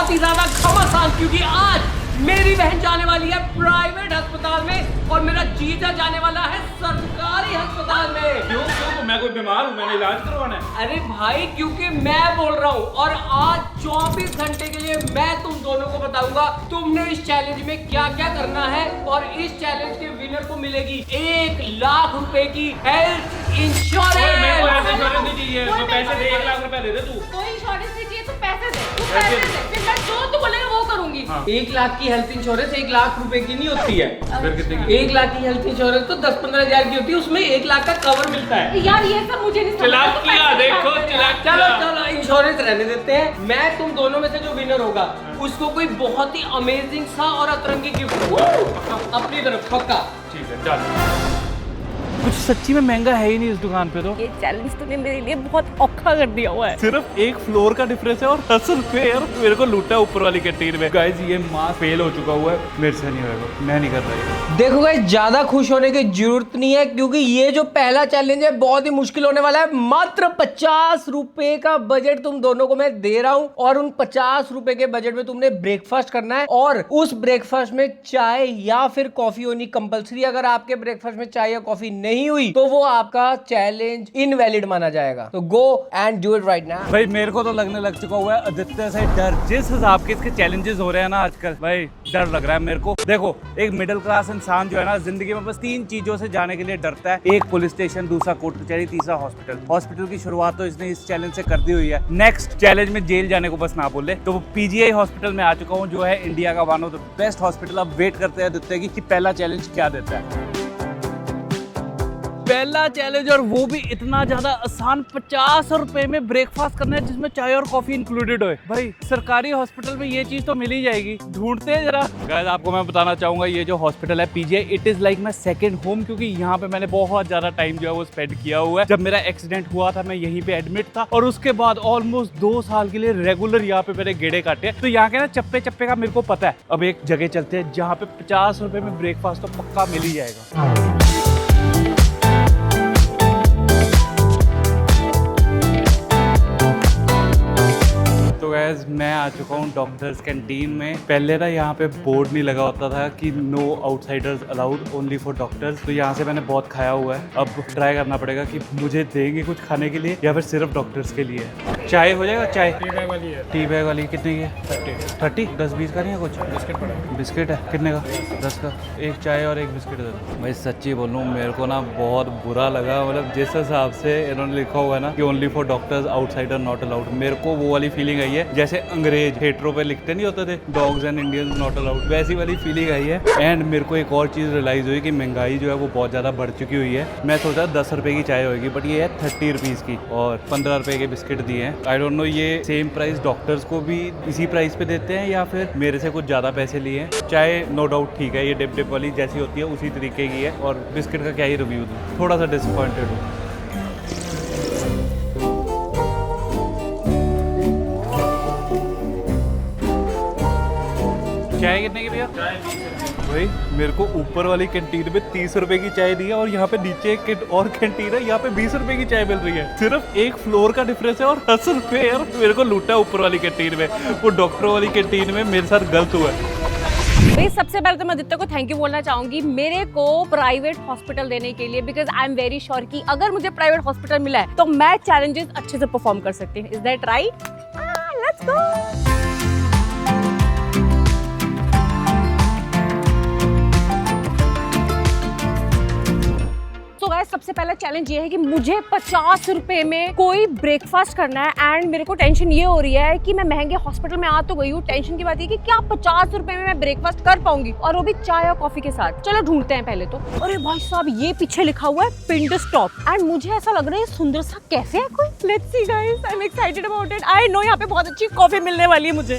बहुत ही ज्यादा घमासान, क्योंकि आज मेरी बहन जाने वाली है प्राइवेट अस्पताल में और मेरा जीजा जाने वाला है सरकारी अस्पताल में। क्यों क्यों? मैं कोई बीमार हूँ, मैंने इलाज करवाना है। अरे भाई, क्योंकि मैं बोल रहा हूँ और आज 24 घंटे के लिए मैं तुम दोनों को बताऊंगा तुमने इस चैलेंज में क्या क्या करना है। और इस चैलेंज के विनर को मिलेगी 1 लाख रुपए की हेल्थ इंश्योरेंस। मेरे को हेल्थ इंश्योरेंस नहीं चाहिए, तो पैसे दे, 1 लाख रुपए दे दे तू। कोई इंश्योरेंस नहीं चाहिए तो पैसे दे, तू पैसे दे, फिर मैं जो तू बोलेगा वो करूंगी। 1 लाख की हेल्थ इंश्योरेंस 1 लाख रुपए की नहीं होती है। फिर कितने की? 1 लाख की हेल्थ इंश्योरेंस तो 10-15 हजार की होती है, उसमें 1 लाख का कवर मिलता है। यार ये सब मुझे नहीं समझ चिल्लाक आता, किया, पैसे देखो कहाँ से चिल्लाक। चलो चलो इंश्योरेंस रहने देते हैं। मैं तुम दोनों में से जो विनर होगा उसको कोई बहुत ही अमेजिंग सा और अतरंगी गिफ्ट अपनी तरफ पक्का। ठीक है चल। कुछ सच्ची में महंगा है ही नहीं इस दुकान पे तो। ये चैलेंज तूने मेरे लिए बहुत औखा कर दिया हुआ है। सिर्फ 1 फ्लोर का डिफरेंस है और 10 रुपए यार मेरे को लूटा है ऊपर वाली कैंटीन में। गाइस ये मास फेल हो चुका हुआ है, मेरे से नहीं होगा, मैं नहीं कर रहा ये। देखो गाइस, ज्यादा खुश होने की जरूरत नहीं है क्योंकि ये जो पहला चैलेंज है बहुत ही मुश्किल होने वाला है। मात्र 50 रुपए का बजट तुम दोनों को मैं दे रहा हूं और उन 50 रुपए के बजट में तुमने ब्रेकफास्ट करना है और उस ब्रेकफास्ट में चाय या फिर कॉफी होनी कंपलसरी। अगर आपके ब्रेकफास्ट में चाय या कॉफी नहीं हुई तो वो आपका चैलेंज इनवैलिड माना जाएगा। तो go and do it right now. भाई मेरे को तो लगने लग चुका हुआ है आदित्य से डर। जिस हिसाब के इसके चैलेंजेस हो रहे हैं ना आजकल, भाई डर लग रहा है मेरे को। देखो एक मिडिल क्लास इंसान जो है ना जिंदगी में बस 3 चीजों से जाने के लिए डरता है। 1 पुलिस स्टेशन, दूसरा कोर्ट कचहरी, तीसरा हॉस्पिटल। हॉस्पिटल की शुरुआत तो इसने इस चैलेंज से कर दी हुई है। नेक्स्ट चैलेंज में जेल जाने को बस ना बोले तो वो पीजीआई हॉस्पिटल में आ चुका हूँ जो है इंडिया का one of the best hospital. अब वेट करते हैं आदित्य की कि पहला चैलेंज क्या देता है। पहला चैलेंज और वो भी इतना ज्यादा आसान, 50 रुपए में ब्रेकफास्ट करना है जिसमें चाय और कॉफी इंक्लूडेड हो। भाई सरकारी हॉस्पिटल में ये चीज तो मिल ही जाएगी, ढूंढते हैं जरा। गाइस आपको मैं बताना चाहूंगा ये जो हॉस्पिटल है PGI, it is like my second home क्योंकि यहाँ पे मैंने बहुत ज्यादा टाइम जो है वो स्पेंड किया हुआ है। जब मेरा एक्सीडेंट हुआ था मैं यहीं पे एडमिट था और उसके बाद ऑलमोस्ट 2 साल के लिए रेगुलर यहाँ पे मैंने गेड़े काटे। तो यहाँ के ना चप्पे चप्पे का मेरे को पता है। अब एक जगह चलते हैं जहाँ पे 50 रुपए में ब्रेकफास्ट तो पक्का मिल ही जाएगा। तो गैस मैं आ चुका हूँ डॉक्टर्स कैंटीन में। पहले ना यहाँ पे बोर्ड नहीं लगा होता था कि no outsiders allowed, only for doctors. तो यहाँ से मैंने बहुत खाया हुआ है। अब ट्राई करना पड़ेगा कि मुझे देंगे कुछ खाने के लिए या फिर सिर्फ डॉक्टर्स के लिए। चाय हो जाएगा? चाय टी बैग वाली है। टी बैग वाली कितने की है? 30 10-20 का नहीं है कुछ? बिस्किट पड़ा, बिस्किट है कितने का? 10 का। एक चाय और एक बिस्किट दे दो। भाई सच्ची बोलूँ मेरे को ना बहुत बुरा लगा, मतलब जिस हिसाब से इन्होंने लिखा हुआ है ना कि only for doctors, outsider not allowed. मेरे को वो वाली फीलिंग आई है जैसे अंग्रेज थिएटरों पे लिखते नहीं होते थे dogs and Indians not allowed, वैसी वाली फीलिंग आई है। एंड मेरे को एक और चीज़ रियलाइज हुई कि महंगाई जो है वो बहुत ज़्यादा बढ़ चुकी हुई है। मैं सोचा 10 रुपए की चाय होगी बट ये है 30 रुपीज़ की और 15 रुपए के बिस्किट दिए हैं। आई डोंट नो ये सेम प्राइस डॉक्टर्स को भी इसी प्राइस पे देते हैं या फिर मेरे से कुछ ज़्यादा पैसे लिए हैं। चाय नो डाउट ठीक है, ये डिप डिप वाली जैसी होती है उसी तरीके की है और बिस्किट का क्या ही रिव्यू दूँ, थोड़ा सा डिसअपॉइंटेड हूँ। चाय कितने की भैया? भाई मेरे को ऊपर वाली कैंटीन में 30 रुपए की चाय दी है और यहाँ पे नीचे एक और कैंटीन है, यहाँ पे 20 रुपए की चाय मिल रही है। सिर्फ 1 फ्लोर का डिफरेंस है और 10 रुपए यार मेरे को लूटा है ऊपर वाली कैंटीन में। वो डॉक्टरों वाली कैंटीन में मेरे साथ गलत हुआ है। भाई सबसे पहले तो मैं आदित्य को थैंक यू बोलना चाहूंगी मेरे को प्राइवेट हॉस्पिटल देने के लिए, because I am very sure कि अगर मुझे प्राइवेट हॉस्पिटल मिला है तो मैं चैलेंजेस अच्छे से परफॉर्म कर सकती हूँ। Is that right? Let's go. सबसे पहला चैलेंज ये है कि मुझे 50 रुपए में कोई ब्रेकफास्ट करना है एंड मेरे को टेंशन ये हो रही है कि मैं महंगे हॉस्पिटल में आ तो गई हूँ। टेंशन की बात ये कि क्या 50 रुपए में मैं ब्रेकफास्ट कर पाऊंगी और वो भी चाय और कॉफी के साथ। चलो ढूंढते हैं पहले तो। अरे भाई साहब ये पीछे लिखा हुआ है पिंड स्टॉप एंड मुझे ऐसा लग रहा है सुंदर सा कैफे है कोई। Let's see guys, I am excited about it. I know यहाँ पे बहुत अच्छी कॉफी मिलने वाली है मुझे।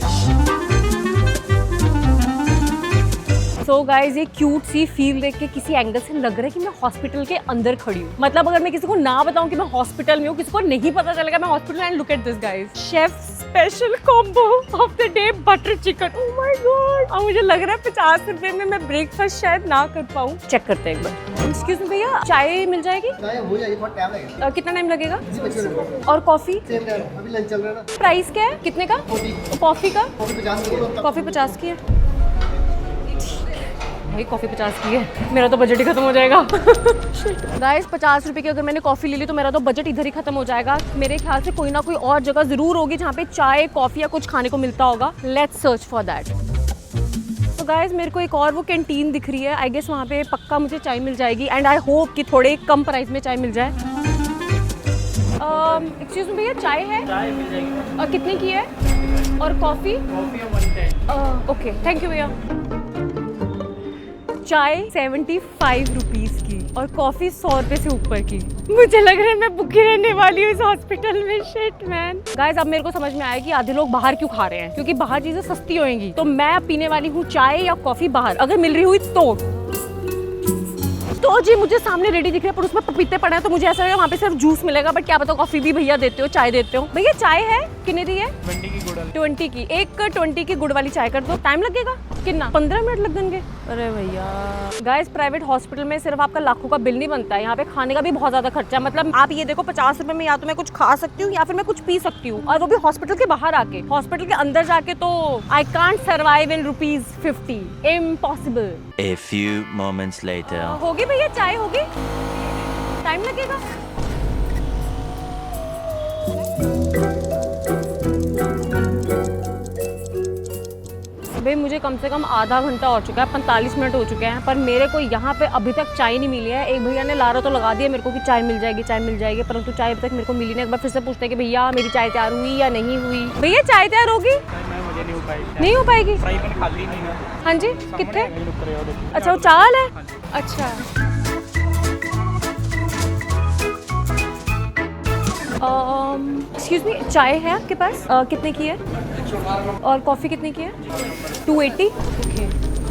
सो गाइज ये क्यूट सी फील देख के किसी एंगल से लग रहा है कि मैं हॉस्पिटल के अंदर खड़ी हूँ। मतलब अगर मैं किसी को ना बताऊं कि मैं हॉस्पिटल में हूँ, किसी को नहीं पता चलेगा मैं hospital. And look at this guys, chef special combo of the day butter chicken. Oh my God. और मुझे लग रहा है 50 रुपए में मैं ब्रेकफास्ट शायद ना कर पाऊँ। चेक करते हैं एक बार। एक्सक्यूज मी भैया, चाय मिल जाएगी? हो जाएगी, बहुत टाइम लगेगा। कितना टाइम लगेगा? 25 रुपए। और कॉफी? सेम टाइम, अभी लंच चल रहा है ना। प्राइस क्या है? कितने का? 40। कॉफी का? कॉफी 50 रुपए। कॉफी 50 की है भाई, कॉफी 50 की है। मेरा तो बजट ही खत्म हो जाएगा। गाइस 50 रुपए की अगर मैंने कॉफी ले ली तो मेरा तो बजट इधर ही खत्म हो जाएगा। मेरे ख्याल से कोई ना कोई और जगह जरूर होगी जहाँ पे चाय कॉफी या कुछ खाने को मिलता होगा। Let's search for that. तो गाइस मेरे को एक और वो कैंटीन दिख रही है, आई गेस वहाँ पे पक्का मुझे चाय मिल जाएगी। एंड आई होप कि थोड़े कम प्राइस में चाय मिल जाए। एक्सक्यूज मी भैया, चाय है? चाय मिल जाएगी। और कितने की है? और coffee? Coffee 110। Okay, thank you भैया। चाय 75 रुपीज की और कॉफी 100 रुपए से ऊपर की। मुझे लग रहा है मैं भूखी रहने वाली हूँ इस हॉस्पिटल में। Shit man. गाइस अब मेरे को समझ में आया कि आधे लोग बाहर क्यों खा रहे हैं, क्योंकि बाहर चीजें सस्ती होंगी। तो मैं अब पीने वाली हूँ चाय या कॉफी बाहर, अगर मिल रही हुई तो जी मुझे सामने रेडी दिख रहा है, पर उसमें पपीते पड़े हैं तो मुझे ऐसा लगा वहाँ पे सिर्फ जूस मिलेगा। बट क्या पता कॉफी भी भैया देते हो, चाय देते हो। भैया चाय है? कितने दी है? 20 की गुड़। 20 की। एक 20 की गुड़ वाली चाय कर दो। टाइम लगेगा कितना? 15 मिनट लगेंगे। अरे भैया गाइस, प्राइवेट हॉस्पिटल में सिर्फ आपका लाखों का बिल नहीं बनता है, यहाँ पे खाने का भी बहुत ज्यादा खर्चा है। मतलब आप ये देखो 50 रुपए में या तो मैं कुछ खा सकती हूँ या फिर मैं कुछ पी सकती हूँ, और वो भी हॉस्पिटल के बाहर आके। हॉस्पिटल के अंदर जाके तो I can't survive in ₹50। Impossible. A few moments later. होगी भैया चाय? होगी? टाइम लगेगा? भाई मुझे कम से कम आधा घंटा हो चुका है, 45 मिनट हो चुके हैं, पर मेरे को यहाँ पे अभी तक चाय नहीं मिली है। एक भैया ने लारा तो लगा दिया मेरे को कि चाय मिल जाएगी, चाय मिल जाएगी, परंतु चाय अभी तक मेरे को मिली नहीं। एक बार फिर से पूछते हैं कि भैया मेरी चाय तैयार हुई या नहीं हुई। भैया चाय तैयार होगी? मुझे नहीं हो पाएगी। नहीं हो पाएगी? फ्राई पैन खाली नहीं है। हाँ जी, कितने? अच्छा वो चावल है। अच्छा एक्सक्यूज मी, चाय है आपके पास? कितने की है? और कॉफ़ी कितने की है? 280। ओके।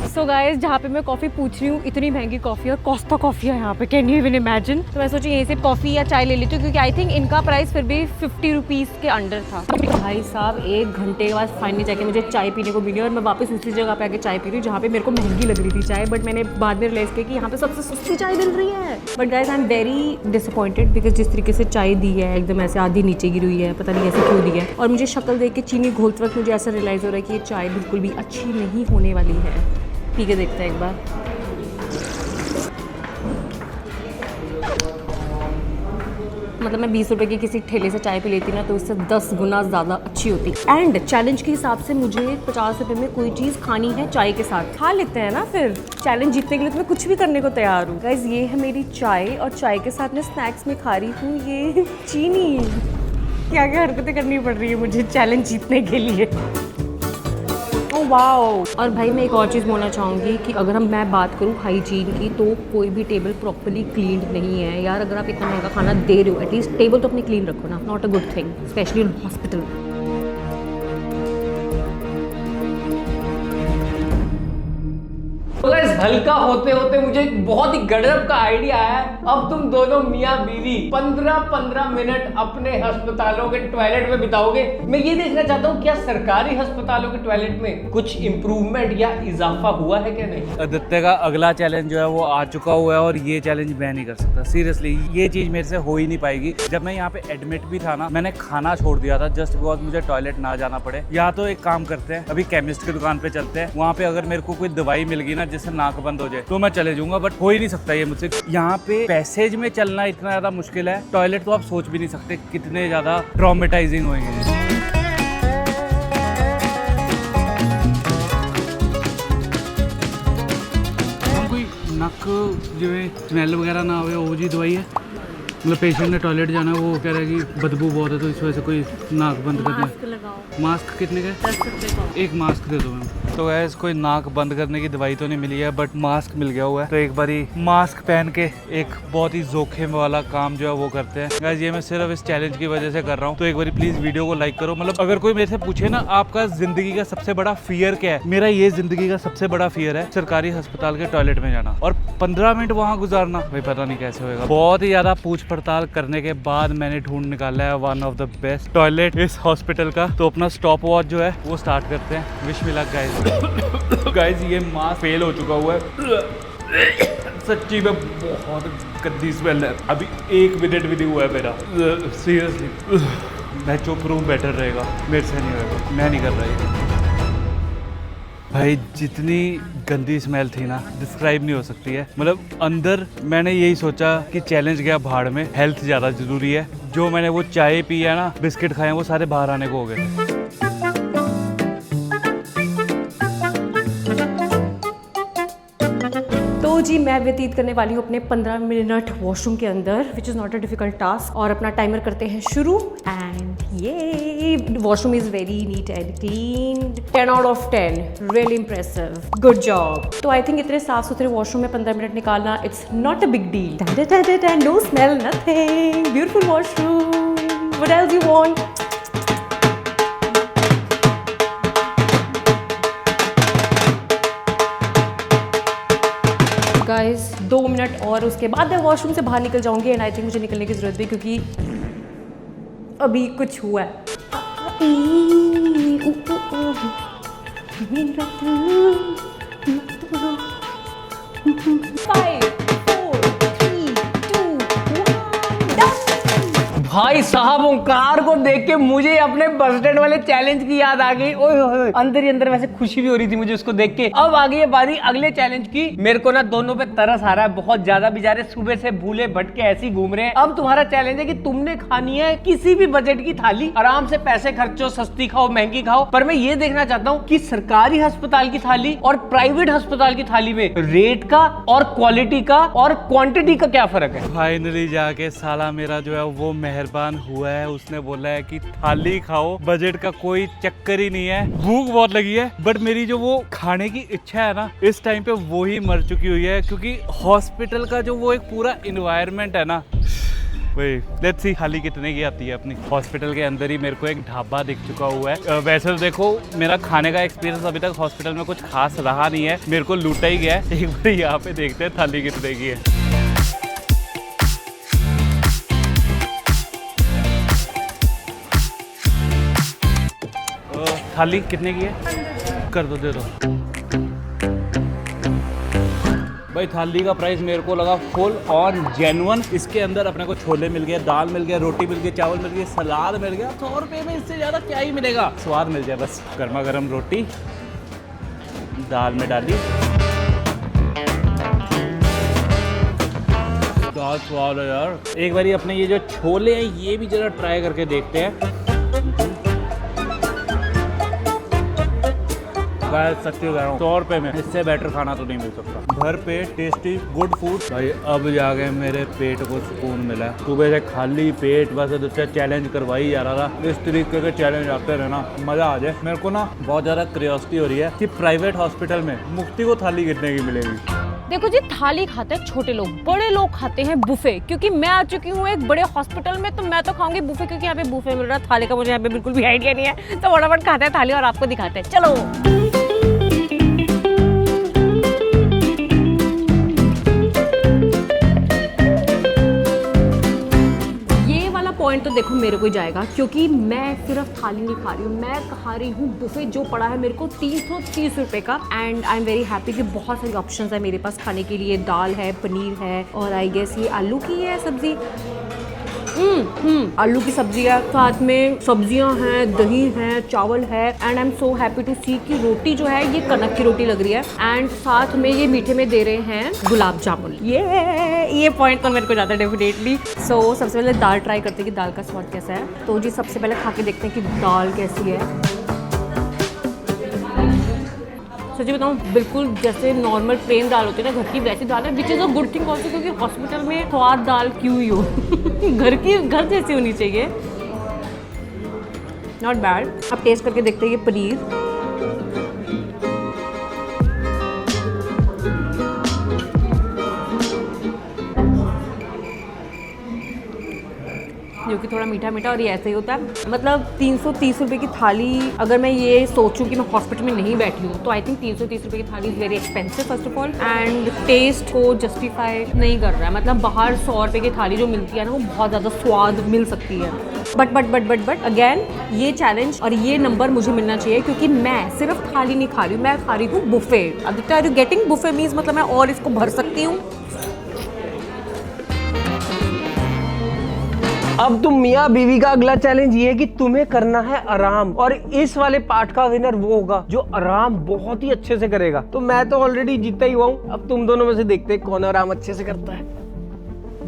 सो गाइस जहाँ पे मैं कॉफ़ी पूछ रही हूँ इतनी महंगी कॉफ़ी, और कोस्टा कॉफ़ी है यहाँ पे, कैन यू इवन इमेजिन। तो मैं सोची यहीं से कॉफ़ी या चाय ले लेती हूँ, क्योंकि आई थिंक इनका प्राइस फिर भी 50 रुपीज़ के अंडर था। भाई साहब 1 घंटे के बाद फाइनली जाके मुझे चाय पीने को मिली, और मैं वापस उसी जगह पे आके चाय पी रही हूँ जहाँ पे मेरे को महंगी लग रही थी चाय। बट मैंने बाद में रियलाइज़ किया कि यहाँ पे सबसे सस्ती चाय मिल रही है। But guys I am very disappointed, because जिस तरीके से चाय दी है एकदम ऐसे आधी नीचे गिरी हुई है, पता नहीं ऐसे क्यों दी है। और मुझे शक्ल देख के चीनी घोलते वक्त मुझे ऐसा रियलाइज़ हो रहा है कि ये चाय बिल्कुल भी अच्छी नहीं होने वाली है। पी के देखते हैं एक बार। मतलब मैं 20 रुपए की किसी ठेले से चाय पी लेती ना तो इससे 10 गुना ज़्यादा अच्छी होती। एंड चैलेंज के हिसाब से मुझे 50 रुपए में कोई चीज़ खानी है चाय के साथ, खा लेते हैं ना। फिर चैलेंज जीतने के लिए तो मैं कुछ भी करने को तैयार हूँ। गाइस ये है मेरी चाय, और चाय के साथ मैं स्नैक्स में खा रही हूँ ये चीनी। क्या क्या हरकतें करनी पड़ रही है मुझे चैलेंज जीतने के लिए। वाओ। और भाई मैं एक और चीज़ बोलना चाहूँगी कि अगर मैं बात करूँ हाइजीन की, तो कोई भी टेबल प्रॉपर्ली क्लीन नहीं है यार। अगर आप इतना महंगा खाना दे रहे हो, एटलीस्ट टेबल तो अपनी क्लीन रखो ना। Not a good thing, specially in hospital. तो गाइस हल्का होते होते मुझे एक बहुत ही गजब का आइडिया आया। अब तुम दोनों मियाँ बीवी 15-15 मिनट अपने अस्पतालों के टॉयलेट में बिताओगे। मैं ये देखना चाहता हूँ क्या सरकारी अस्पतालों के टॉयलेट में कुछ इम्प्रूवमेंट या इजाफा हुआ है क्या नहीं। आदित्य का अगला चैलेंज जो है वो आ चुका हुआ है, और ये चैलेंज मैं नहीं कर सकता। सीरियसली ये चीज़ मेरे से हो ही नहीं पाएगी। जब मैं यहाँ पे एडमिट भी था ना, मैंने खाना छोड़ दिया था जस्ट बिकॉज मुझे टॉयलेट ना जाना पड़े। या तो एक काम करते हैं, अभी केमिस्ट की दुकान पे चलते हैं, वहाँ पे अगर मेरे को कोई दवाई मिल गई ना जिससे नाक बंद हो जाए तो मैं चले जाऊंगा। बट हो ही नहीं सकता ये मुझसे। यहाँ पे पैसेज में चलना इतना ज्यादा मुश्किल है, टॉयलेट तो आप सोच भी नहीं सकते कितने ज्यादा ट्रॉमेटाइजिंग होंगे। कोई नक जिमें स्मैल वगैरह ना हो, वो जी दवाई है मतलब पेशेंट ने टॉयलेट जाना है, वो कह रहा है कि बदबू बहुत है तो इस वजह से कोई नाक बंद करना है। लगाओ। मास्क कितने का? 10 रुपए का। एक मास्क दे दो मैम। तो गैस कोई नाक बंद करने की दवाई तो नहीं मिली है बट मास्क मिल गया हुआ है, तो एक बारी मास्क पहन के एक बहुत ही जोखिम वाला काम जो है वो करते हैं। गैस ये मैं सिर्फ इस चैलेंज की वजह से कर रहा हूँ, तो एक बारी प्लीज वीडियो को लाइक करो। मतलब अगर कोई मेरे से पूछे ना आपका जिंदगी का सबसे बड़ा फियर क्या है, मेरा ये जिंदगी का सबसे बड़ा फियर है सरकारी अस्पताल के टॉयलेट में जाना और 15 मिनट वहाँ गुजारना। भाई पता नहीं कैसे होएगा। बहुत ही ज्यादा पूछ पड़ताल करने के बाद मैंने ढूंढ निकाला है one of the best toilet इस हॉस्पिटल का। तो अपना स्टॉप वॉच जो है वो स्टार्ट करते हैं। Wish me luck guys. Guys ये मास्क फेल हो चुका हुआ है, सच्ची में बहुत गंदी स्मेल है। अभी 1 मिनट भी नहीं हुआ है मेरा, सीरियसली। मैं चुप रहूँ बेटर रहेगा, मेरे से नहीं होगा, मैं नहीं कर रहा ये। भाई जितनी गंदी स्मेल थी ना डिस्क्राइब नहीं हो सकती है। मतलब अंदर मैंने यही सोचा कि चैलेंज गया भाड़ में, हेल्थ ज़्यादा ज़रूरी है। जो मैंने वो चाय पी है ना, बिस्किट खाए वो सारे बाहर आने को हो गए। तो जी मैं व्यतीत करने वाली हूँ अपने 15 मिनट वॉशरूम के अंदर, which is not a difficult task. और अपना टाइमर करते हैं शुरू। एंड ये washroom is very neat and clean, 10 out of 10, really impressive, good job. तो आई थिंक इतने साफ सुथरे वॉशरूम में 15 मिनट निकालना it's not a big deal. No smell, nothing, beautiful washroom, what else you want. Guys 2 minute और उसके बाद मैं वॉशरूम से बाहर निकल जाऊंगी। एंड आई थिंक मुझे निकलने की जरूरत भी, क्योंकि अभी कुछ हुआ है। भाई साहब ओंकार को देख के मुझे अपने बस स्टैंड वाले चैलेंज की याद आ गई। ओए होए, अंदर ही अंदर वैसे खुशी भी हो रही थी मुझे उसको देख के। अब आ गई है बारी अगले चैलेंज की। मेरे को ना दोनों पे तरस आ रहा है बहुत ज्यादा, बेचारे सुबह से भूले भटके ऐसे ही घूम रहे हैं। अब तुम्हारा चैलेंज है कि तुमने खानी है किसी भी बजट की थाली, आराम से पैसे खर्चो, सस्ती खाओ महंगी खाओ, पर मैं ये देखना चाहता हूँ कि सरकारी अस्पताल की थाली और प्राइवेट अस्पताल की थाली में रेट का और क्वालिटी का और क्वांटिटी का क्या फर्क है। फाइनली जाके साला मेरा जो है वो मेहरबान हुआ है, उसने बोला है कि थाली खाओ, बजट का कोई चक्कर ही नहीं है। भूख बहुत लगी है बट मेरी जो वो खाने की इच्छा है ना इस टाइम पे वो ही मर चुकी हुई है, क्योंकि हॉस्पिटल का जो वो एक पूरा इन्वायरमेंट है ना। लेट्स सी थाली कितने की आती है अपनी। हॉस्पिटल के अंदर ही मेरे को एक ढाबा दिख चुका हुआ है। वैसे तो देखो मेरा खाने का एक्सपीरियंस अभी तक हॉस्पिटल में कुछ खास रहा नहीं है, मेरे को लूटा ही गया है। एक बार यहाँ पे देखते हैं थाली कितने की है। थाली कितने की है? कर दो, दे दो। भाई थाली का प्राइस मेरे को लगा फुल और जेन्युइन। इसके अंदर अपने को छोले मिल गए, दाल मिल गया, रोटी मिल गई, चावल मिल गए, सलाद मिल गया। 100 रुपये में इससे ज़्यादा क्या ही मिलेगा। स्वाद मिल जाए बस। गर्मा गर्म रोटी दाल में डाली, दाल स्वाद है यार। एक बारी अपने ये जो छोले हैं ये भी जरा ट्राई करके देखते हैं। सच्ची कह रहा हूँ 100 रुपये में इससे बेटर खाना तो नहीं मिल सकता। भर पेट टेस्टी गुड फूड। भाई अब जाके मेरे पेट को सुकून मिला। सुबह से खाली पेट बस चैलेंज करवाई जा रहा था। इस तरीके के चैलेंज आते रहे ना मजा आ जाए। मेरे को ना बहुत ज़्यादा क्यूरियोसिटी हो रही है कि प्राइवेट हॉस्पिटल में मुफ्ती को थाली कितने की मिलेगी। देखो जी, थाली खाते हैं छोटे लोग, बड़े लोग खाते हैं बुफे। क्योंकि मैं आ चुकी हूँ एक बड़े हॉस्पिटल में, तो मैं तो खाऊंगी बुफे, क्योंकि यहाँ पे बुफे मिल रहा है। थाली का मुझे यहाँ पे बिल्कुल भी आइडिया नहीं है, तो फटाफट खाते हैं थाली और आपको दिखाते हैं। चलो पॉइंट तो देखो मेरे को ही जाएगा, क्योंकि मैं सिर्फ थाली नहीं खा रही हूँ, मैं खा रही हूँ बुफे जो पड़ा है मेरे को 330 रुपये का। And I am very happy कि बहुत सारी ऑप्शंस है मेरे पास खाने के लिए। दाल है, पनीर है, और आई गेस ये आलू की है सब्जी। आलू की सब्जी है, साथ में सब्जियां हैं, दही है, चावल है। And I am so happy to see कि रोटी जो है ये कनक की रोटी लग रही है। एंड साथ में ये मीठे में दे रहे हैं गुलाब जामुन। ये पॉइंट तो मेरे को ज़्यादा डेफिनेटली। सो सबसे पहले दाल ट्राई करते हैं कि दाल का स्वाद कैसा है। तो जी सबसे पहले खा के देखते हैं कि दाल कैसी है। सच्ची बताऊँ बिल्कुल जैसे नॉर्मल प्लेन दाल होती है ना घर की, वैसी दाल है, which is a good thing also, क्योंकि हॉस्पिटल में स्वाद दाल क्यों ही हो घर जैसी होनी चाहिए। Not bad. अब टेस्ट करके देखते हैं ये पनीर। जो कि थोड़ा मीठा मीठा, और ये ऐसे ही होता है। मतलब 330 रुपये की थाली, अगर मैं ये सोचूं कि मैं हॉस्पिटल में नहीं बैठी हूँ तो आई थिंक 330 रुपये की थाली is very expensive first of all, and taste को जस्टिफाई नहीं कर रहा है। मतलब बाहर 100 रुपये की थाली जो मिलती है ना वो बहुत ज़्यादा स्वाद मिल सकती है, बट अगेन ये चैलेंज और ये नंबर मुझे मिलना चाहिए, क्योंकि मैं सिर्फ थाली नहीं खा रही हूँ, मैं खा रही हूँ buffet. Aditya, are you getting? Buffet means मतलब मैं और इसको भर सकती हूँ। अब तुम मियाँ बीवी का अगला चैलेंज ये है कि तुम्हें करना है आराम, और इस वाले पार्ट का विनर वो होगा जो आराम बहुत ही अच्छे से करेगा। तो मैं तो ऑलरेडी जीता ही हुआ हूँ, अब तुम दोनों में से देखते हैं कौन आराम अच्छे से करता है।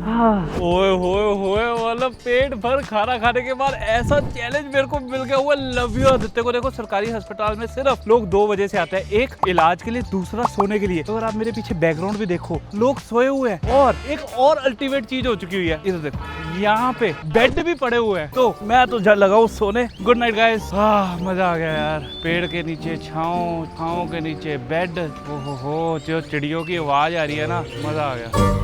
ओए होए मतलब पेट भर खाना खाने के बाद ऐसा चैलेंज मेरे को मिल गया हुआ। लव यू आदित्य को। देखो सरकारी अस्पताल में सिर्फ लोग 2 वजह से आते हैं, एक इलाज के लिए, दूसरा सोने के लिए। तो अगर आप मेरे पीछे बैकग्राउंड भी देखो, लोग सोए हुए हैं, और एक और अल्टीमेट चीज हो चुकी हुई है, इधर देखो यहाँ पे बेड भी पड़े हुए हैं। तो मैं तो लगाऊं सोने। Good night guys. मजा आ गया यार। पेड़ के नीचे छाँव, छाँव के नीचे बेड। ओहो, जो चिड़ियों की आवाज आ रही है ना, मजा आ गया।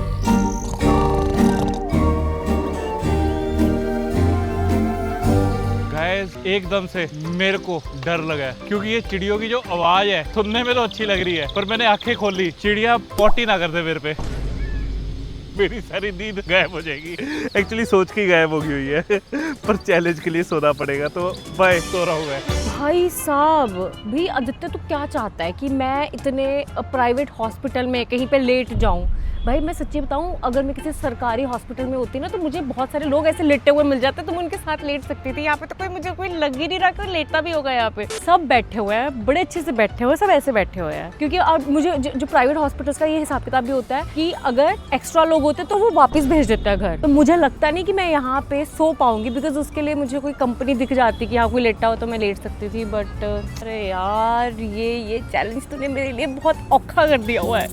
एकदम से मेरे को डर लगा, क्योंकि ये चिड़ियों की जो आवाज है सुनने में तो अच्छी लग रही है, पर मैंने आंखें खोली, चिड़िया पॉटी ना कर दे मेरे पे, मेरी सारी नींद गायब हो जाएगी। एक्चुअली सोच के गायब हो गई हुई है, पर चैलेंज के लिए सोना पड़ेगा, तो बाय, सो रहा हूँ मैं। भाई साहब, भी आदित्य तो क्या चाहता है कि मैं इतने प्राइवेट हॉस्पिटल में कहीं पे लेट जाऊं? भाई मैं सच्ची बताऊं, अगर मैं किसी सरकारी हॉस्पिटल में होती ना तो मुझे बहुत सारे लोग ऐसे लेटे हुए मिल जाते तो मैं उनके साथ लेट सकती थी। यहाँ पे तो मुझे कोई लग ही नहीं रहा, कोई लेटा भी होगा। यहाँ पे सब बैठे हुए हैं, बड़े अच्छे से बैठे हुए हैं, सब ऐसे बैठे हुए हैं। क्योंकि अब मुझे जो प्राइवेट हॉस्पिटल्स का ये हिसाब किताब भी होता है कि अगर एक्स्ट्रा लोग होते तो वो वापस भेज देता है घर। तो मुझे लगता नहीं कि मैं यहाँ पे सो पाऊंगी, बिकॉज उसके लिए मुझे कोई कंपनी दिख जाती कि यहाँ कोई लेटा हो तो मैं लेट सकती थी। बट अरे यार, ये चैलेंज तूने मेरे लिए बहुत औखा कर दिया हुआ है।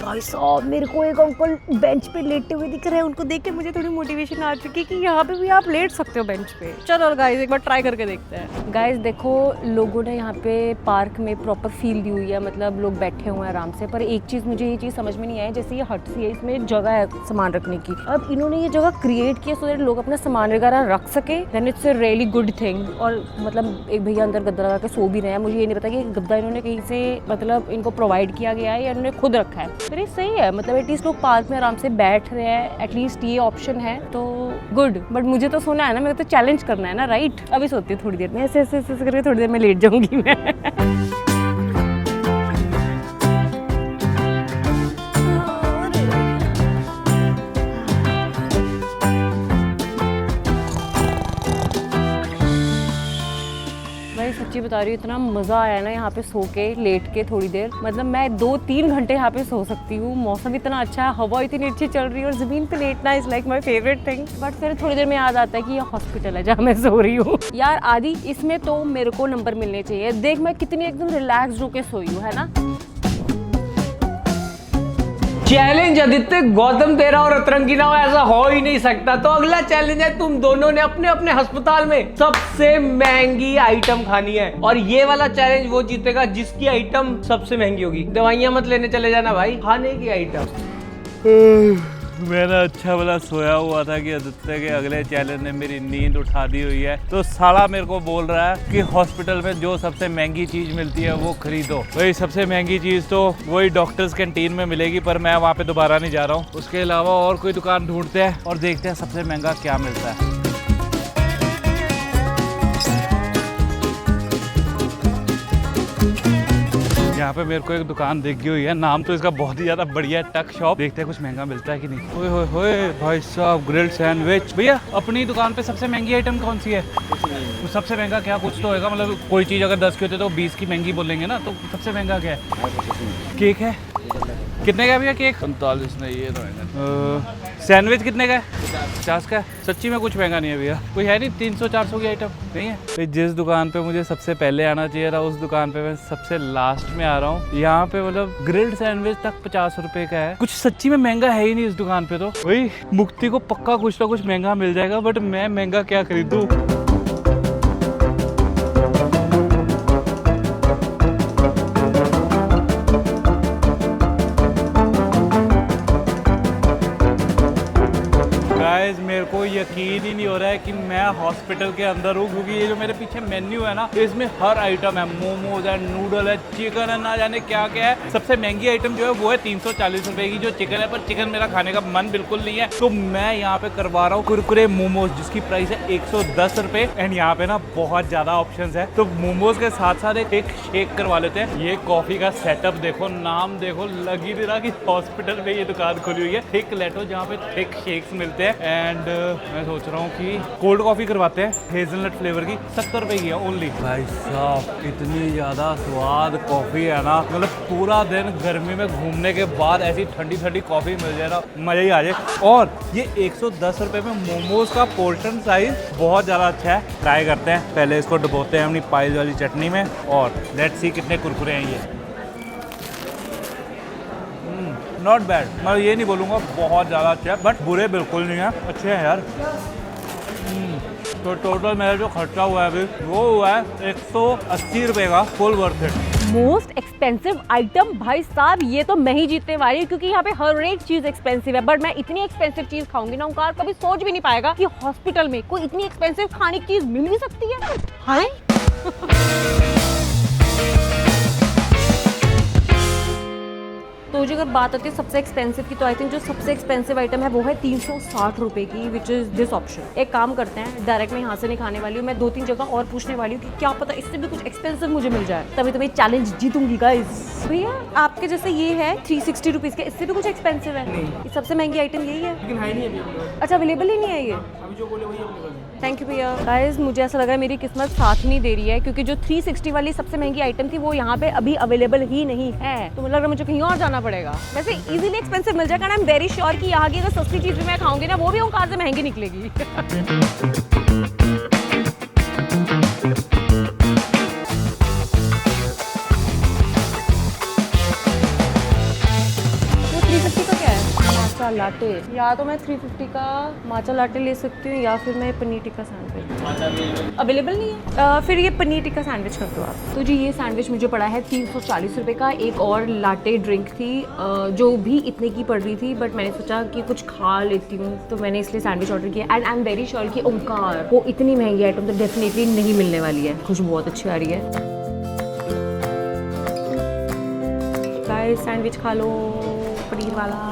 भाई साहब, मेरे को एक अंकल बेंच पे लेटे हुए दिख रहे हैं, उनको देख के मुझे थोड़ी मोटिवेशन आ चुकी कि यहाँ पे भी आप लेट सकते हो बेंच पे। चलो गाइस, एक बार ट्राई करके देखते हैं। गाइस देखो, लोगों ने यहाँ पे पार्क में प्रॉपर फील दी हुई है, मतलब लोग बैठे हुए हैं आराम से। पर एक चीज़ मुझे ये चीज़ समझ में नहीं आई, जैसे ये हट सी है, इसमें जगह है सामान रखने की। अब इन्होंने ये जगह क्रिएट की है सो दैट लोग अपना सामान वगैरह रख सके, then it's a really good thing. और मतलब एक भैया अंदर गद्दा लगा के सो भी रहे हैं, मुझे ये नहीं पता कि गद्दा इन्होंने कहीं से मतलब इनको प्रोवाइड किया गया है या इन्होंने खुद रखा है। फिर सही है, मतलब एटलीस्ट लोग पार्क में आराम से बैठ रहे हैं, एटलीस्ट ये ऑप्शन है तो गुड। बट मुझे तो सोना है ना, मेरे को तो चैलेंज करना है ना, राइट? अभी सोती हूँ थोड़ी देर में, ऐसे ऐसे करके थोड़ी देर में लेट जाऊंगी मैं। सच्ची बता रही हूँ, इतना मज़ा आया ना यहाँ पे सो के, लेट के थोड़ी देर। मतलब मैं 2-3 घंटे यहाँ पे सो सकती हूँ। मौसम इतना अच्छा है, हवा इतनी अच्छी चल रही है, और ज़मीन पे लेटना is like my favourite thing. But फिर थोड़ी देर में याद आता है कि ये हॉस्पिटल है जहाँ मैं सो रही हूँ। यार आदि, इसमें तो मेरे को नंबर मिलने चाहिए। देख मैं कितनी एकदम रिलैक्स होके सोई हूँ, है ना? चैलेंज आदित्य, गौतम तेरा और अतरंगी ना हो ऐसा हो ही नहीं सकता। तो अगला चैलेंज है, तुम दोनों ने अपने अपने अस्पताल में सबसे महंगी आइटम खानी है, और ये वाला चैलेंज वो जीतेगा जिसकी आइटम सबसे महंगी होगी। दवाइयां मत लेने चले जाना भाई, खाने की आइटम। मैंने अच्छा भला सोया हुआ था कि आदित्य के अगले चैलेंज ने मेरी नींद उठा दी हुई है। तो साला मेरे को बोल रहा है कि हॉस्पिटल में जो सबसे महंगी चीज मिलती है वो खरीदो। वही सबसे महंगी चीज तो वही डॉक्टर्स कैंटीन में मिलेगी, पर मैं वहाँ पे दोबारा नहीं जा रहा हूँ। उसके अलावा और कोई दुकान ढूंढते हैं और देखते हैं सबसे महंगा क्या मिलता है। यहाँ पे मेरे को एक दुकान दिख गई हुई है, नाम तो इसका बहुत ही ज्यादा बढ़िया है, टक शॉप। देखते हैं कुछ महंगा मिलता है कि नहीं। ओए होए भाई साहब, ग्रिल्ड सैंडविच। भैया अपनी दुकान पे सबसे महंगी आइटम कौन सी है? तो सबसे महंगा क्या कुछ तो होगा, मतलब कोई चीज़ अगर 10 की होती है तो 20 की महंगी बोलेंगे ना, तो सबसे महंगा क्या है? केक है? कितने का है भैया केक? 45 नहीं, ये तो है। सैंडविच कितने का है? 50 का। सच्ची में कुछ महंगा नहीं है भैया, कोई है नहीं 300-400 की आइटम नहीं है। तो जिस दुकान पे मुझे सबसे पहले आना चाहिए था, उस दुकान पे मैं सबसे लास्ट में आ रहा हूँ। यहाँ पे मतलब ग्रिल्ड सैंडविच तक 50 रुपए का है। कुछ सच्ची में महंगा है ही नहीं इस दुकान पे। तो वही मुक्ति को पक्का कुछ ना कुछ महंगा मिल जाएगा, बट मैं महंगा क्या खरीदूँ। मेरे को यकीन ही नहीं हो रहा है कि मैं हॉस्पिटल के अंदर हूँ, क्योंकि ये जो मेरे पीछे मेन्यू है ना, इसमें हर आइटम है। मोमोज है, नूडल है, चिकन है, ना जाने क्या क्या है। सबसे महंगी आइटम जो है वो है 340 रुपए की जो चिकन है, पर चिकन मेरा खाने का मन बिल्कुल नहीं है। तो मैं यहाँ पे करवा रहा हूँ कुरकुरे मोमोज, जिसकी प्राइस है 110 रुपए। एंड यहाँ पे ना बहुत ज्यादा ऑप्शंस है, तो मोमोज के साथ साथ एक शेक करवा लेते हैं। ये कॉफी का सेटअप देखो, नाम देखो, लग ही नहीं रहा कि हॉस्पिटल में ये दुकान खुली हुई है। थिक लेटो, जहाँ पे थिक शेक्स मिलते हैं। एंड मैं सोच रहा हूँ कि कोल्ड कॉफी करवाते हैं हेजलनट फ्लेवर की, 70 रुपए की है ओनली। भाई साहब इतनी ज्यादा स्वाद कॉफी है ना, मतलब पूरा दिन गर्मी में घूमने के बाद ऐसी ठंडी ठंडी कॉफी मिल जाए ना, मजा ही आ जाए। और ये 110 रुपए में मोमोज का पोर्शन साइज बहुत ज्यादा अच्छा है। ट्राई करते हैं, पहले इसको डुबोते हैं अपनी पाइल वाली चटनी में, और लेट्स सी कितने कुरकुरे हैं ये। नॉट बैड, मैं ये नहीं बोलूँगा बहुत ज़्यादा अच्छा है, बट बुरे बिल्कुल नहीं है, अच्छे हैं यार। तो टोटल मेरा जो खर्चा हुआ है अभी वो हुआ है 180 रुपये का, full worth it. Most expensive item भाई साहब, ये तो मैं ही जीतने वाली हूँ, क्योंकि यहाँ पे हर एक चीज एक्सपेंसिव है। बट मैं इतनी एक्सपेंसिव चीज खाऊंगी ना, ओंकार कभी सोच भी नहीं पाएगा कि हॉस्पिटल में कोई इतनी एक्सपेंसिव खाने की चीज मिल भी सकती है। हाय तो जो अगर बात आती है सबसे एक्सपेंसिव की, तो आई थिंक जो सबसे एक्सपेंसिव आइटम है वो है 360 रुपए की, विच इज दिस ऑप्शन। एक काम करते हैं, डायरेक्ट मैं यहाँ से नहीं खाने वाली हूँ, मैं 2-3 जगह और पूछने वाली हूँ कि क्या पता इससे भी कुछ एक्सपेंसिव मुझे मिल जाए, तभी तो मैं चैलेंज जीतूंगी गाइस। भैया आपके जैसे ये है 360 रुपीज़ के, इससे भी कुछ एक्सपेंसिव है? ये सबसे महंगी आइटम यही है, लेकिन है नहीं अभी। अच्छा अवेलेबल ही नहीं है ये? अभी जो बोले वही अवेलेबल है। थैंक यू भैया। गाइस मुझे ऐसा लग रहा है मेरी किस्मत साथ नहीं दे रही है, क्योंकि जो 360 वाली सबसे महंगी आइटम थी वो यहाँ पे अभी अवेलेबल ही नहीं है। तो मुझे लग रहा है मुझे कहीं और जाना पड़ेगा। वैसे इजीली एक्सपेंसिव मिल जाएगा, आई एम वेरी श्योर कि यहाँ की अगर सस्ती चीज भी मैं खाऊंगी ना, वो भी ओंकार से महंगी निकलेगी। माचा लाटे, या तो मैं 350 का माचा लाटे ले सकती हूँ, या फिर मैं पनीर टिक्का सैंडविच। अवेलेबल नहीं है? फिर ये पनीर टिक्का सैंडविच कर दो आप। तो जी ये सैंडविच मुझे पड़ा है 340 रुपये का। एक और लाटे ड्रिंक थी जो भी इतने की पड़ रही थी, बट मैंने सोचा कि कुछ खा लेती हूँ, तो मैंने इसलिए सैंडविच ऑर्डर किया। And I am very sure कि ओंकार वो इतनी महंगी आइटम तो डेफिनेटली नहीं मिलने वाली है। खुशबू बहुत अच्छी आ रही है। गाइस सैंडविच खा लो पनीर वाला।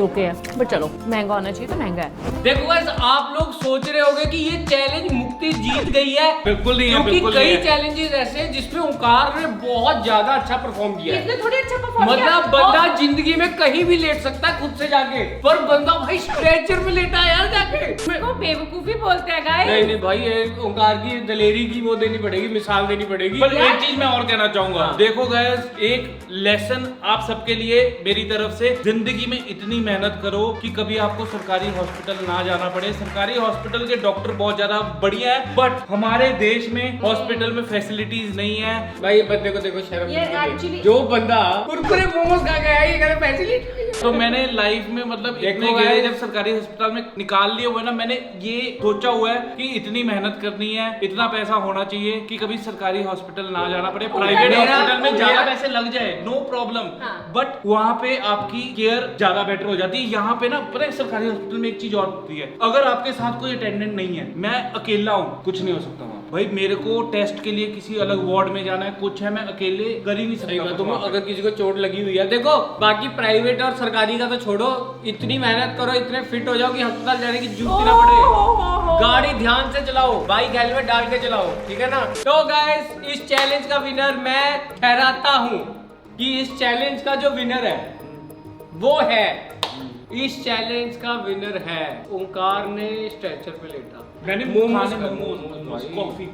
ओके है, बट चलो महंगा होना चाहिए तो महंगा है। देखो गाइस, आप लोग सोच रहे होंगे कि ये चैलेंज मुक्ति जीत गई है। बिल्कुल नहीं है, क्योंकि बिल्कुल कई नहीं है। चैलेंजेस ऐसे हैं जिसमें ओंकार ने बहुत ज्यादा अच्छा परफॉर्म किया है। इसने थोड़ी अच्छा परफॉर्म किया। मतलब बंदा जिंदगी में कहीं भी लेट सकता है खुद से जाके, पर बंदा भाई स्ट्रेचर में लेटा है यार जाके। को बेवकूफी बोलते हैं गाइस। नहीं भाई, ये ओंकार की दलेरी की वो देनी पड़ेगी, मिसाल देनी पड़ेगी। पर एक चीज मैं और कहना चाहूंगा, देखो गाइस, एक लेसन आप सबके लिए मेरी तरफ से, जिंदगी में इतनी मेहनत करो कि कभी आपको सरकारी हॉस्पिटल ना जाना पड़े। सरकारी हॉस्पिटल के डॉक्टर बहुत ज्यादा बढ़िया है, बट हमारे देश में हॉस्पिटल में फैसिलिटीज नहीं है। भाई बंदे को देखो शर्म ये नहीं आती। actually- जो बंदा कुरकुरे मोमोज खा गया है, ये कहते फैसिलिटी। तो मैंने लाइफ में मतलब इतने देखो गए guys, जब सरकारी अस्पताल में निकाल लिए हुए ना, मैंने ये सोचा हुआ है कि इतनी मेहनत करनी है, इतना पैसा होना चाहिए कि कभी सरकारी हॉस्पिटल ना जाना पड़े। प्राइवेट मेरा- हॉस्पिटल में ज्यादा मेरा- पैसे लग जाए, नो प्रॉब्लम, हाँ। बट वहाँ पे आपकी केयर ज्यादा बेटर हो जाती है। यहाँ पे ना पता है सरकारी हॉस्पिटल में एक चीज और होती है, अगर आपके साथ कोई अटेंडेंट नहीं है, मैं अकेला हूँ, कुछ नहीं हो सकता वहाँ। भाई मेरे को टेस्ट के लिए किसी अलग वार्ड में जाना है, कुछ है, मैं अकेले कर ही नहीं सकता। तुम अगर किसी को चोट लगी हुई है, देखो बाकी प्राइवेट और सरकारी का तो छोड़ो, इतनी मेहनत करो, इतने फिट हो जाओ कि अस्पताल जाने की जरूरत ना पड़े। गाड़ी ध्यान से चलाओ, बाइक हेलमेट डाल के चलाओ, ठीक है ना। तो गाइस इस चैलेंज का विनर मैं ठहराता हूँ कि इस चैलेंज का जो विनर है वो है इस चैलेंज का विनर है ओंकार ने स्ट्रेचर पे लेटा। मैंने मोमोज मोमोज कॉफी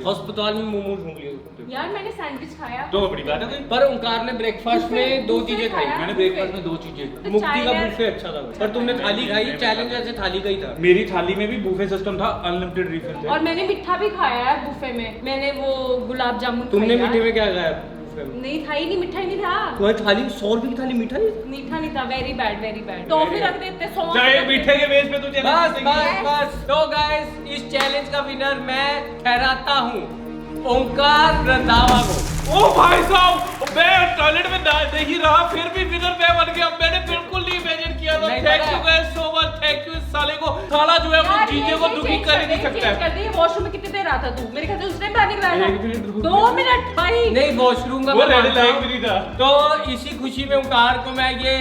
अस्पताल में मोमोज ढूंढ लिए। यार मैंने सैंडविच खाया तो बड़ी बात है। पर ओंकार ने ब्रेकफास्ट में दो चीजें खाई। मैंने ब्रेकफास्ट में 2 चीजें। तो मुक्ति का चाय बुफे अच्छा था पर तुमने थाली खाई। चैलेंज ऐसे थाली का ही था। मेरी थाली में भी बुफे सिस्टम था, अनलिमिटेड रिफिल थे। और मैंने मीठा भी खाया है बुफे में। मैंने वो गुलाब जामुन तुमने खाया। मीठे में क्या खाया बुफे में? नहीं था ही नहीं, मीठा ही नहीं था। तुम्हारी थाली में 100 रुपए की थाली मीठा नहीं था? मीठा नहीं था, वेरी बैड वेरी बैड। तो फिर रख देते सॉस। चाहे मीठे के बेस पे तुझे बस बस बस। तो गाइस इस चैलेंज का विनर मैं ठहराता हूँ ओंकार रंधावा को। ओ भाई साहब, मैं टॉयलेट में नहीं रहा फिर भी विनर मैं बन गया। मैंने बिल्कुल नहीं इमेजिन किया था। नहीं थैंक पता यू है। Guys so much. Thank you इस साले को। साला जो है वो यार, चीजें को दुखी कर ही नहीं सकता है। कर दे। वॉशरूम में कितनी देर रहा था तू? मेरे ख्याल से उसने पानी लगाया एक मिनट था। रुको। 2 मिनट भाई। नहीं वॉशरूम का वो मैं रेडी मानता लाइक हूँ। भी नहीं था। तो इसी खुशी में ओंकार को मैं ये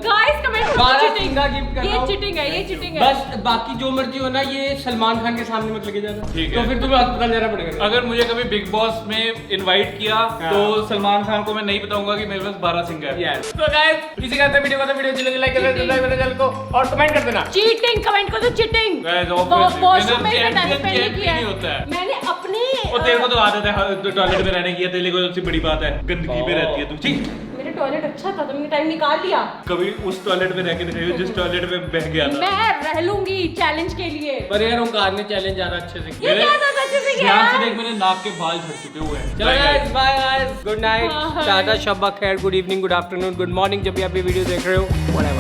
गाइस कमेंट करो 12 चीटिंग। सिंगा गिफ्ट कर रहा ये हूँ। चीटिंग है, ये चीटिंग है। बस बाकी जो मर्जी हो ना ये सलमान खान के सामने मत लेके जाना। ठीक तो है। फिर तुम्हें अस्पताल जाना पड़ेगा। अगर मुझे कभी बिग बॉस में इनवाइट किया तो सलमान खान को मैं नहीं बताऊंगा कि मेरे पास 12 सिंगर है। Yes. तो गाइस इसी के साथ वीडियो को लाइक कर देना, चैनल को और कमेंट कर देना। चीटिंग कमेंट करो चीटिंग। Guys, obviously, वॉशरूम में winner टाइम स्पेंड नहीं champion किया नहीं होता है। मैंने अपने और तेरे को तो आदत है टॉयलेट में रहने की, है, तेरे को सबसे बड़ी बात है गंदगी में रहती है तू। ठीक, मेरे टॉयलेट अच्छा था, तुमने टाइम निकाल लिया। कभी उस टॉयलेट में रह के दिखाइए जिस टॉयलेट में बह गया था। मैं रह लूंगी चैलेंज के लिए। पर यार ओंकार ने चैलेंज ज्यादा अच्छे से किया। ये क्या था अच्छे से ध्यान से किया? देख, मेरे नाक के बाल झड़ चुके हुए हैं। चलो guys bye guys, good night, Bye. Tata, शब्बा खैर, good evening, good afternoon, good morning, जब भी आप ये वीडियो देख रहे हो, व्हाटएवर।